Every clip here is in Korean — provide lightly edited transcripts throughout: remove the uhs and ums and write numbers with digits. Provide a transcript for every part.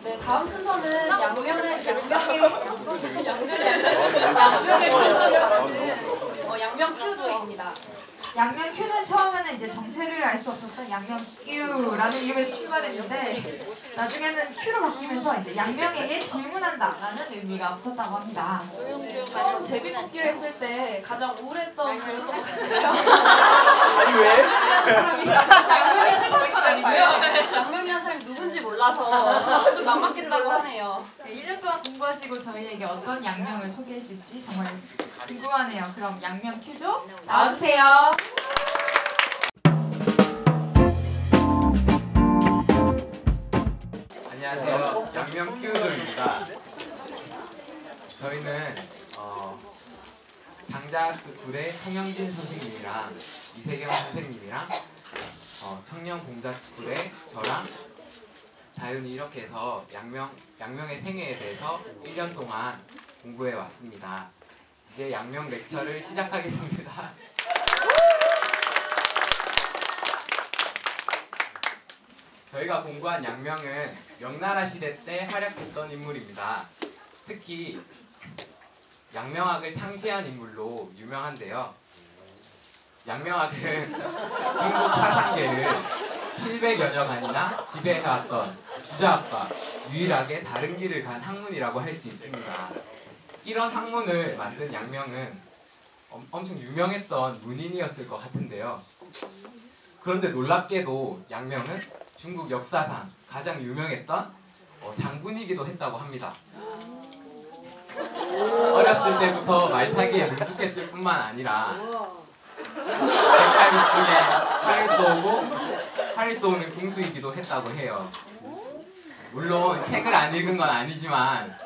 네, 다음 순서는 양면의 양면 큐조입니다. 양면 큐는 처음에는 이제 정체를 알 수 없었던 양면 큐라는 이름에서 출발했는데 나중에는 큐로 바뀌면서 이제 양명에게 질문한다라는 의미가 붙었다고 합니다. 처음 제비뽑기를 했을 때 가장 우울했던 그였던 것 같은데요. 아니 왜? 양명이 싫다는 건 아니고요. 양면이라는 사람이 누군지 몰라서 좀 막막했다고 하네요. 1년 동안 공부하시고 저희에게 어떤 양명을 소개해 주실지 정말 궁금하네요. 그럼 양면 큐죠? 나와주세요. 안녕하세요. 양면 큐조입니다. 저희는 장자스쿨의 송영진 선생님이랑 이세경 선생님이랑 청년공자스쿨의 저랑 다윤이 이렇게 해서 양명의 생애에 대해서 1년 동안 공부해 왔습니다. 이제 양명 렉처를 시작하겠습니다. 저희가 공부한 양명은 명나라 시대 때 활약했던 인물입니다. 특히 양명학을 창시한 인물로 유명한데요. 양명학은 중국 사상계를 700여 년간이나 지배해왔던 주자학과 유일하게 다른 길을 간 학문이라고 할 수 있습니다. 이런 학문을 만든 양명은 엄청 유명했던 문인이었을 것 같은데요. 그런데 놀랍게도 양명은 중국 역사상 가장 유명했던 장군이기도 했다고 합니다. 어렸을 때부터 말타기에 능숙했을 뿐만 아니라 백발이쪽에 활을 쏘는 궁수이기도 했다고 해요. 물론 책을 안 읽은 건 아니지만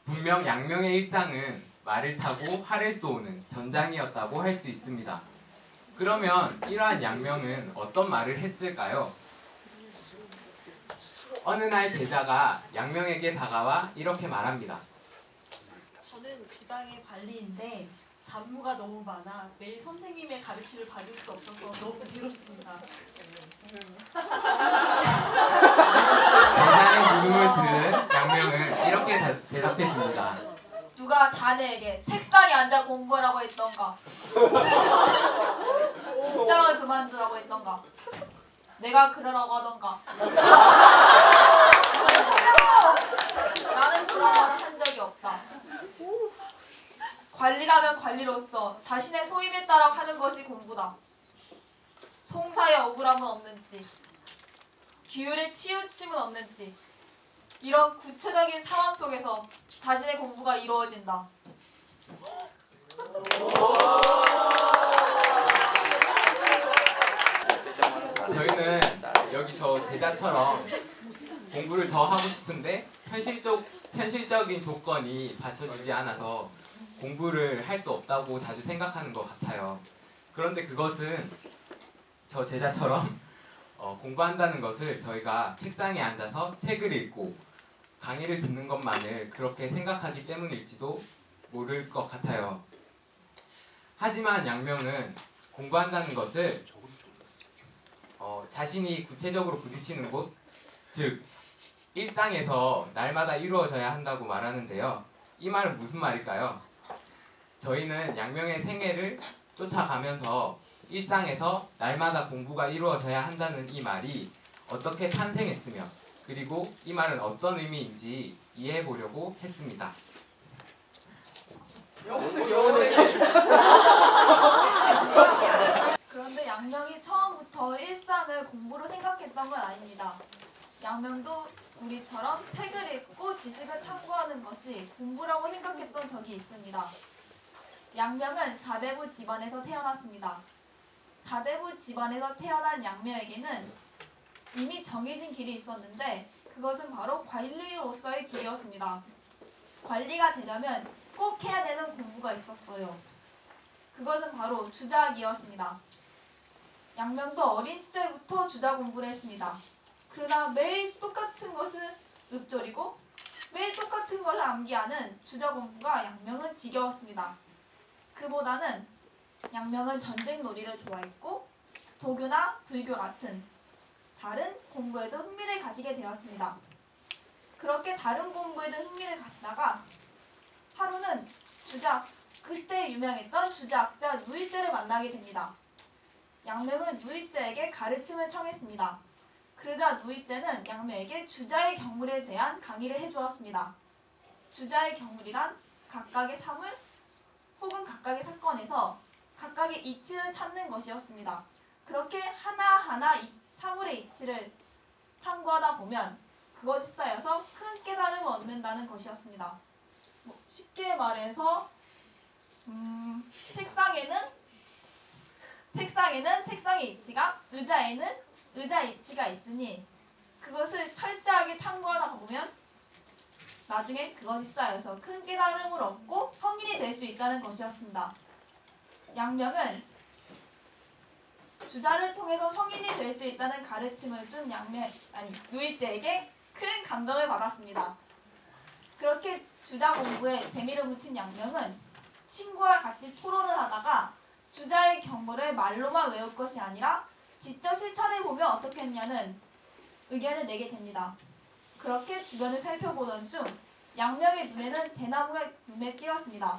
분명 양명의 일상은 말을 타고 활을 쏘는 전장이었다고 할 수 있습니다. 그러면 이러한 양명은 어떤 말을 했을까요? 어느 날 제자가 양명에게 다가와 이렇게 말합니다. 저는 지방의 관리인데 잡무가 너무 많아 매일 선생님의 가르침을 받을 수 없어서 너무 괴롭습니다. 제자의 물음을 들은 양명은 이렇게 대답해 줍니다. 누가 자네에게 책상에 앉아 공부하라고 했던가? 직장을 그만두라고 했던가? 내가 그러라고 하던가? 나는 그런 말을 한 적이 없다. 관리라면 관리로서 자신의 소임에 따라 하는 것이 공부다. 송사에 억울함은 없는지, 규율에 치우침은 없는지, 이런 구체적인 상황 속에서 자신의 공부가 이루어진다. 저희는 여기 저 제자처럼 공부를 더 하고 싶은데 현실적인 조건이 받쳐주지 않아서 공부를 할 수 없다고 자주 생각하는 것 같아요. 그런데 그것은 저 제자처럼 공부한다는 것을 저희가 책상에 앉아서 책을 읽고 강의를 듣는 것만을 그렇게 생각하기 때문일지도 모를 것 같아요. 하지만 양명은 공부한다는 것을 자신이 구체적으로 부딪히는 곳, 즉 일상에서 날마다 이루어져야 한다고 말하는데요. 이 말은 무슨 말일까요? 저희는 양명의 생애를 쫓아가면서 일상에서 날마다 공부가 이루어져야 한다는 이 말이 어떻게 탄생했으며 그리고 이 말은 어떤 의미인지 이해해 보려고 했습니다. 그런데 양명이 처음부터 일상을 공부로 생각했던 건 아닙니다. 양명도 우리처럼 책을 읽고 지식을 탐구하는 것이 공부라고 생각했던 적이 있습니다. 양명은 사대부 집안에서 태어났습니다. 사대부 집안에서 태어난 양명에게는 이미 정해진 길이 있었는데 그것은 바로 관리로서의 길이었습니다. 관리가 되려면 꼭 해야 되는 공부가 있었어요. 그것은 바로 주작이었습니다. 양명도 어린 시절부터 주자 공부를 했습니다. 그러나 매일 똑같은 것을 읊조리고 매일 똑같은 것을 암기하는 주자 공부가 양명은 지겨웠습니다. 그보다는 양명은 전쟁 놀이를 좋아했고 도교나 불교 같은 다른 공부에도 흥미를 가지게 되었습니다. 그렇게 다른 공부에도 흥미를 가지다가 하루는 그 시대에 유명했던 주자학자 누이째를 만나게 됩니다. 양명은 누이째에게 가르침을 청했습니다. 그러자 누이째는 양명에게 주자의 경물에 대한 강의를 해주었습니다. 주자의 경물이란 각각의 사물 혹은 각각의 사건에서 각각의 이치를 찾는 것이었습니다. 그렇게 하나하나 사물의 이치를 탐구하다 보면 그것이 쌓여서 큰 깨달음을 얻는다는 것이었습니다. 쉽게 말해서 책상에는 책상의 이치가, 의자에는 의자의 이치가 있으니 그것을 철저하게 탐구하다 보면 나중에 그것이 쌓여서 큰 깨달음을 얻고 성인이 될 수 있다는 것이었습니다. 양명은 주자를 통해서 성인이 될 수 있다는 가르침을 준 누이째에게 큰 감동을 받았습니다. 그렇게 주자 공부에 재미를 붙인 양명은 친구와 같이 토론을 하다가 주자의 경보를 말로만 외울 것이 아니라 직접 실천해보면 어떻겠냐는 의견을 내게 됩니다. 그렇게 주변을 살펴보던 중 양명의 눈에는 대나무가 눈에 띄었습니다.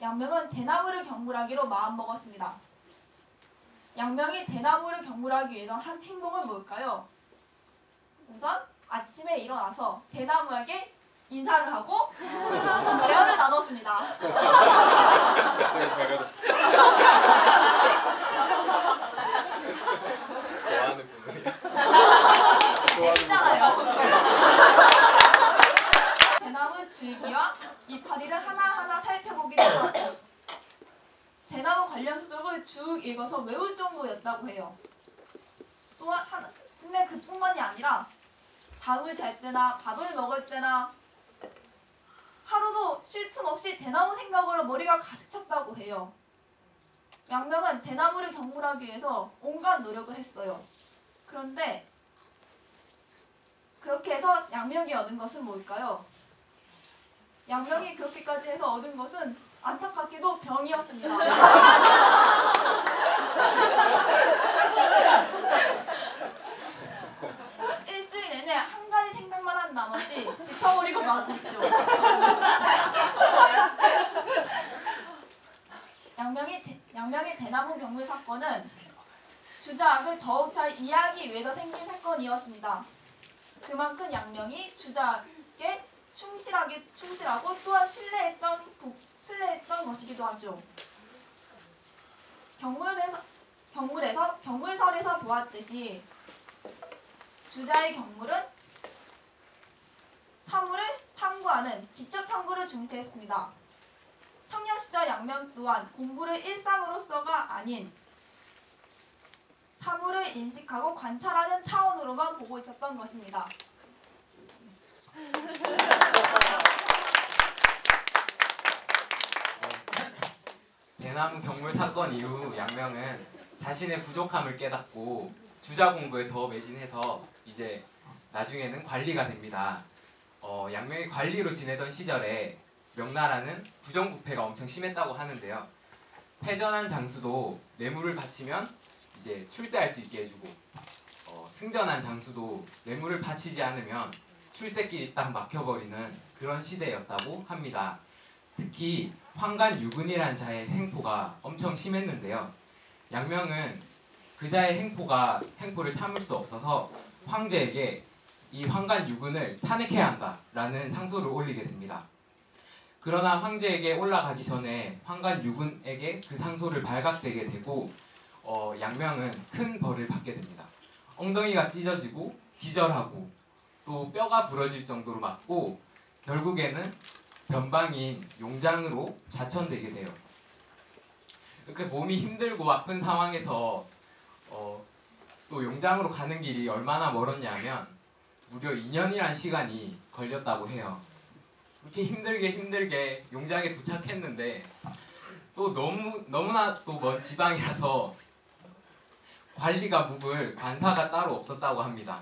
양명은 대나무를 경물하기로 마음먹었습니다. 양명이 대나무를 경물하기 위해서 한 행동은 뭘까요? 우선 아침에 일어나서 대나무에게 인사를 하고 대화를 나눴습니다. 좋아하는 부분이야. 재밌잖아요. 대나무 줄기와 이파리를 하나하나 살펴보기로 하고 대나무 관련 서적을 쭉 읽어서 외울 정도였다고 해요. 또한 근데 그뿐만이 아니라 잠을 잘 때나 밥을 먹을 때나 하루도 쉴 틈 없이 대나무 생각으로 머리가 가득 찼다고 해요. 양명은 대나무를 경물하기 위해서 온갖 노력을 했어요. 그런데 그렇게 해서 양명이 얻은 것은 뭘까요? 양명이 그렇게까지 해서 얻은 것은 안타깝게도 병이었습니다. 일주일 내내 한 가지 생각만 한 나머지 지쳐버리고 말았죠. 양명의 대나무 경물 사건은 주자학을 더욱 잘 이해하기 위해서 생긴 사건이었습니다. 그만큼 양명이 주자학에 충실하고 또한 신뢰했던 것이기도 하죠. 경물설에서 보았듯이 주자의 경물은 사물을 탐구하는 지적 탐구를 중시했습니다. 청년 시절 양명 또한 공부를 일상으로서가 아닌 사물을 인식하고 관찰하는 차원으로만 보고 있었던 것입니다. 대나무 경물 사건 이후 양명은 자신의 부족함을 깨닫고 주자 공부에 더 매진해서 이제 나중에는 관리가 됩니다. 양명이 관리로 지내던 시절에 명나라는 부정부패가 엄청 심했다고 하는데요. 패전한 장수도 뇌물을 바치면 이제 출세할 수 있게 해주고 승전한 장수도 뇌물을 바치지 않으면 출세길이 딱 막혀버리는 그런 시대였다고 합니다. 특히 황간유근이라는 자의 횡포가 엄청 심했는데요. 양명은 그 자의 횡포를 참을 수 없어서 황제에게 이 황간유근을 탄핵해야 한다라는 상소를 올리게 됩니다. 그러나 황제에게 올라가기 전에 황간유근에게 그 상소를 발각되게 되고 양명은 큰 벌을 받게 됩니다. 엉덩이가 찢어지고 기절하고 또 뼈가 부러질 정도로 맞고 결국에는 변방인 용장으로 좌천되게 돼요. 이렇게 몸이 힘들고 아픈 상황에서 또 용장으로 가는 길이 얼마나 멀었냐면 무려 2년이라는 시간이 걸렸다고 해요. 이렇게 힘들게 용장에 도착했는데 또 너무나 또 먼 지방이라서 관리가 묵을 관사가 따로 없었다고 합니다.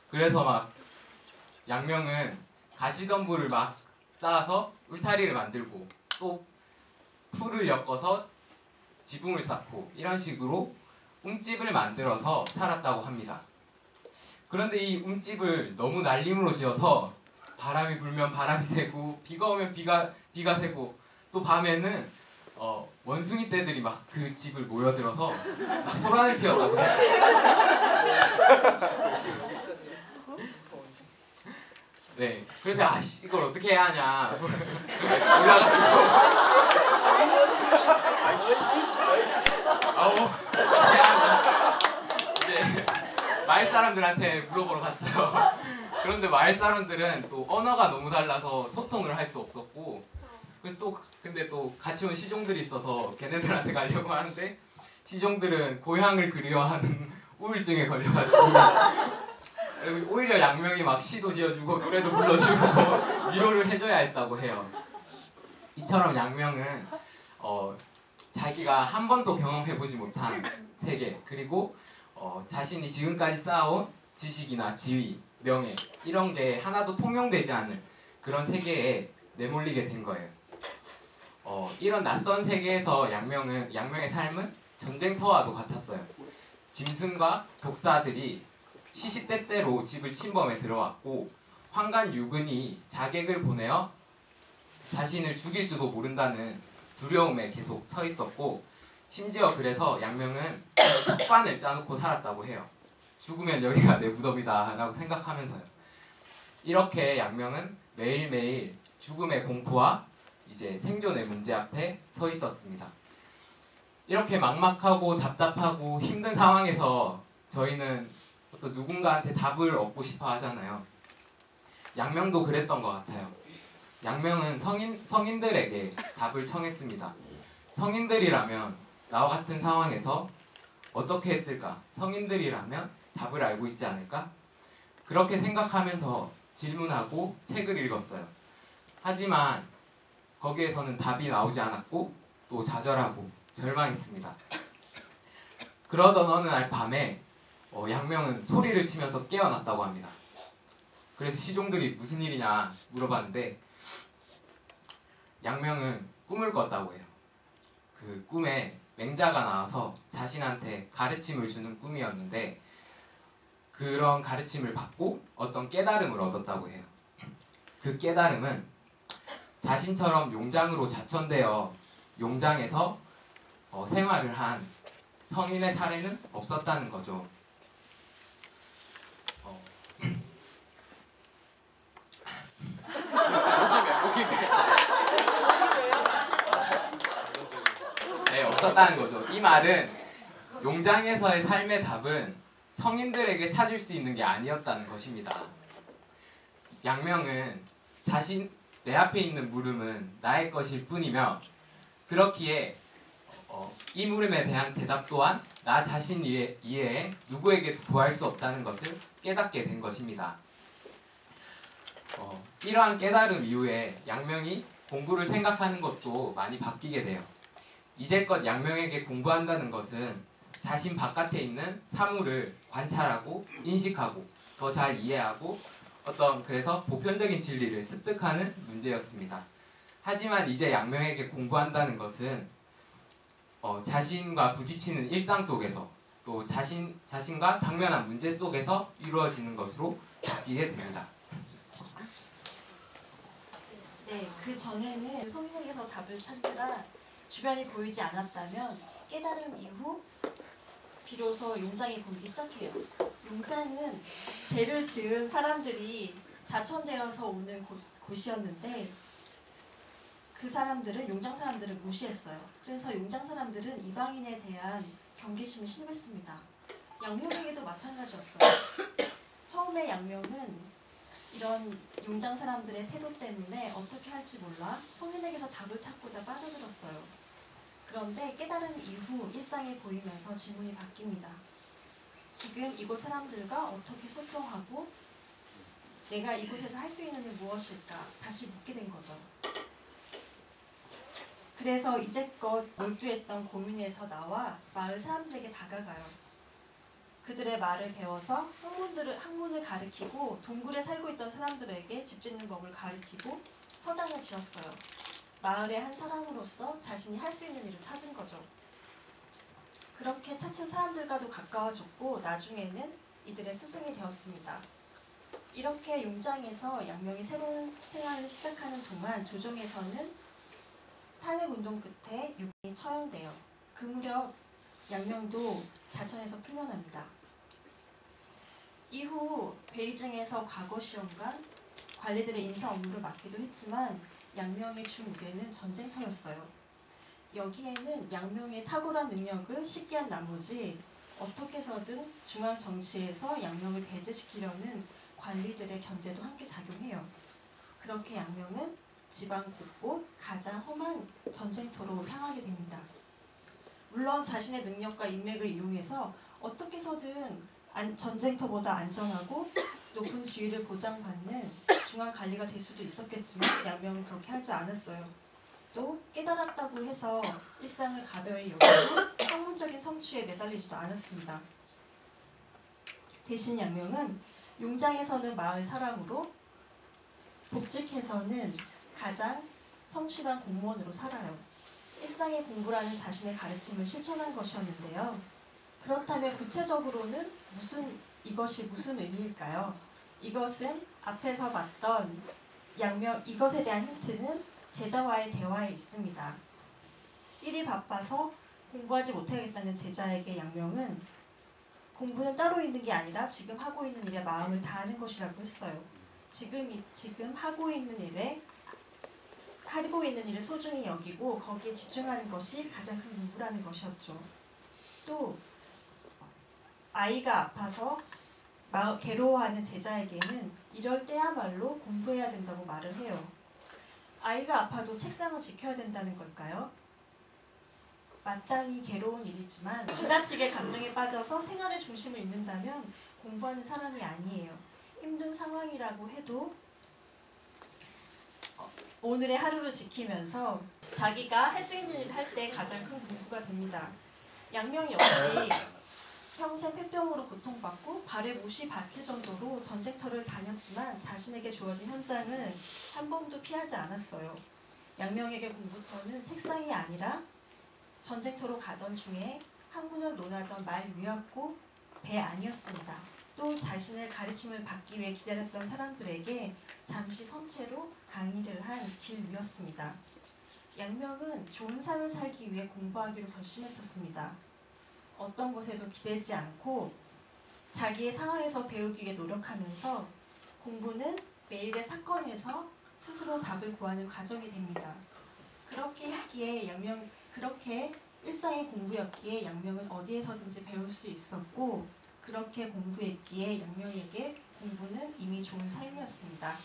그래서 막 양명은 가시덤불을 막 쌓아서 울타리를 만들고 또 풀을 엮어서 지붕을 쌓고 이런 식으로 움집을 만들어서 살았다고 합니다. 그런데 이 움집을 너무 날림으로 지어서 바람이 불면 바람이 새고 비가 오면 비가 새고 또 밤에는 원숭이 떼들이 막 그 집을 모여들어서 막 소란을 피웠다고 해요. 네, 그래서 이걸 어떻게 해야 하냐 몰라가지고 이제 마을 사람들한테 물어보러 갔어요. 그런데 마을 사람들은 또 언어가 너무 달라서 소통을 할 수 없었고, 그래서 근데 또 같이 온 시종들이 있어서 걔네들한테 가려고 하는데 시종들은 고향을 그리워하는 우울증에 걸려가지고 오히려 양명이 막 시도 지어주고 노래도 불러주고 위로를 해줘야 했다고 해요. 이처럼 양명은 자기가 한 번도 경험해보지 못한 세계, 그리고 자신이 지금까지 쌓아온 지식이나 지위, 명예 이런 게 하나도 통용되지 않는 그런 세계에 내몰리게 된 거예요. 이런 낯선 세계에서 양명의 삶은 전쟁터와도 같았어요. 짐승과 독사들이 시시때때로 집을 침범해 들어왔고 황간 유근이 자객을 보내어 자신을 죽일지도 모른다는 두려움에 계속 서 있었고, 심지어 그래서 양명은 석관을 짜놓고 살았다고 해요. 죽으면 여기가 내 무덤이다 라고 생각하면서요. 이렇게 양명은 매일매일 죽음의 공포와 이제 생존의 문제 앞에 서 있었습니다. 이렇게 막막하고 답답하고 힘든 상황에서 저희는 어떤 누군가한테 답을 얻고 싶어 하잖아요. 양명도 그랬던 것 같아요. 양명은 성인들에게 답을 청했습니다. 성인들이라면 나와 같은 상황에서 어떻게 했을까? 성인들이라면 답을 알고 있지 않을까? 그렇게 생각하면서 질문하고 책을 읽었어요. 하지만 거기에서는 답이 나오지 않았고 또 좌절하고 절망했습니다. 그러던 어느 날 밤에 양명은 소리를 치면서 깨어났다고 합니다. 그래서 시종들이 무슨 일이냐 물어봤는데 양명은 꿈을 꿨다고 해요. 그 꿈에 맹자가 나와서 자신한테 가르침을 주는 꿈이었는데 그런 가르침을 받고 어떤 깨달음을 얻었다고 해요. 그 깨달음은 자신처럼 용장으로 자천되어 용장에서 생활을 한 성인의 사례는 없었다는 거죠. 네, 없었다는 거죠. 이 말은 용장에서의 삶의 답은 성인들에게 찾을 수 있는 게 아니었다는 것입니다. 양명은 내 앞에 있는 물음은 나의 것일 뿐이며 그렇기에 이 물음에 대한 대답 또한 나 자신 이외에 누구에게도 구할 수 없다는 것을 깨닫게 된 것입니다. 이러한 깨달음 이후에 양명이 공부를 생각하는 것도 많이 바뀌게 돼요. 이제껏 양명에게 공부한다는 것은 자신 바깥에 있는 사물을 관찰하고 인식하고 더 잘 이해하고 그래서 보편적인 진리를 습득하는 문제였습니다. 하지만 이제 양명에게 공부한다는 것은 자신과 부딪히는 일상 속에서 또 자신과 당면한 문제 속에서 이루어지는 것으로 바뀌게 됩니다. 네, 그 전에는 성인에게서 답을 찾느라 주변이 보이지 않았다면 깨달음 이후 비로소 용장이 보이기 시작해요. 용장은 죄를 지은 사람들이 자천되어서 오는 곳이었는데 그 사람들은 용장 사람들을 무시했어요. 그래서 용장 사람들은 이방인에 대한 경계심이 심했습니다. 양명에게도 마찬가지였어요. 처음에 양명은 이런 용장 사람들의 태도 때문에 어떻게 할지 몰라 성인에게서 답을 찾고자 빠져들었어요. 그런데 깨달음 이후 일상에 보이면서 질문이 바뀝니다. 지금 이곳 사람들과 어떻게 소통하고 내가 이곳에서 할 수 있는 게 무엇일까 다시 묻게 된 거죠. 그래서 이제껏 몰두했던 고민에서 나와 마을 사람들에게 다가가요. 그들의 말을 배워서 학문을 가르치고 동굴에 살고 있던 사람들에게 집 짓는 법을 가르치고 서당을 지었어요. 마을의 한 사람으로서 자신이 할 수 있는 일을 찾은 거죠. 그렇게 차츰 사람들과도 가까워졌고 나중에는 이들의 스승이 되었습니다. 이렇게 용장에서 양명이 새로운 생활을 시작하는 동안 조정에서는 탄핵운동 끝에 육군이 처형돼요. 그 무렵 양명도 자천에서 풀려납니다. 이후 베이징에서 과거시험관 관리들의 인사 업무를 맡기도 했지만 양명의 주 무게는 전쟁터였어요. 여기에는 양명의 탁월한 능력을 식기한 나머지 어떻게 해서든 중앙 정치에서 양명을 배제시키려는 관리들의 견제도 함께 작용해요. 그렇게 양명은 지방 곳곳 가장 험한 전쟁터로 향하게 됩니다. 물론 자신의 능력과 인맥을 이용해서 어떻게 해서든 전쟁터보다 안전하고 높은 지위를 보장받는 중앙 관리가 될 수도 있었겠지만 양명은 그렇게 하지 않았어요. 또 깨달았다고 해서 일상을 가벼이 여기고 학문적인 성취에 매달리지도 않았습니다. 대신 양명은 용장에서는 마을 사람으로, 복직해서는 가장 성실한 공무원으로 살아요. 일상의 공부라는 자신의 가르침을 실천한 것이었는데요. 그렇다면 구체적으로는 이것이 무슨 의미일까요? 이것은 앞에서 봤던 이것에 대한 힌트는 제자와의 대화에 있습니다. 일이 바빠서 공부하지 못하겠다는 제자에게 양명은 공부는 따로 있는 게 아니라 지금 하고 있는 일에 마음을 다하는 것이라고 했어요. 지금 하고 있는 일을 소중히 여기고 거기에 집중하는 것이 가장 큰 공부라는 것이었죠. 또 아이가 아파서 괴로워하는 제자에게는 이럴 때야말로 공부해야 된다고 말을 해요. 아이가 아파도 책상을 지켜야 된다는 걸까요? 마땅히 괴로운 일이지만 지나치게 감정에 빠져서 생활의 중심을 잃는다면 공부하는 사람이 아니에요. 힘든 상황이라고 해도 오늘의 하루를 지키면서 자기가 할 수 있는 일을 할 때 가장 큰 공부가 됩니다. 양명 역시 평생 폐병으로 고통받고 발에 못이 박힐 정도로 전쟁터를 다녔지만 자신에게 주어진 현장은 한 번도 피하지 않았어요. 양명에게 공부터는 책상이 아니라 전쟁터로 가던 중에 학문을 논하던 말 위였고 배 아니었습니다. 또 자신의 가르침을 받기 위해 기다렸던 사람들에게 잠시 선체로 강의를 한 길 위였습니다. 양명은 좋은 삶을 살기 위해 공부하기로 결심했었습니다. 어떤 것에도 기대지 않고 자기의 상황에서 배우기 위해 노력하면서 공부는 매일의 사건에서 스스로 답을 구하는 과정이 됩니다. 그렇게 일상의 공부였기에 양명은 어디에서든지 배울 수 있었고 그렇게 공부했기에 양명에게 공부는 이미 좋은 삶이었습니다.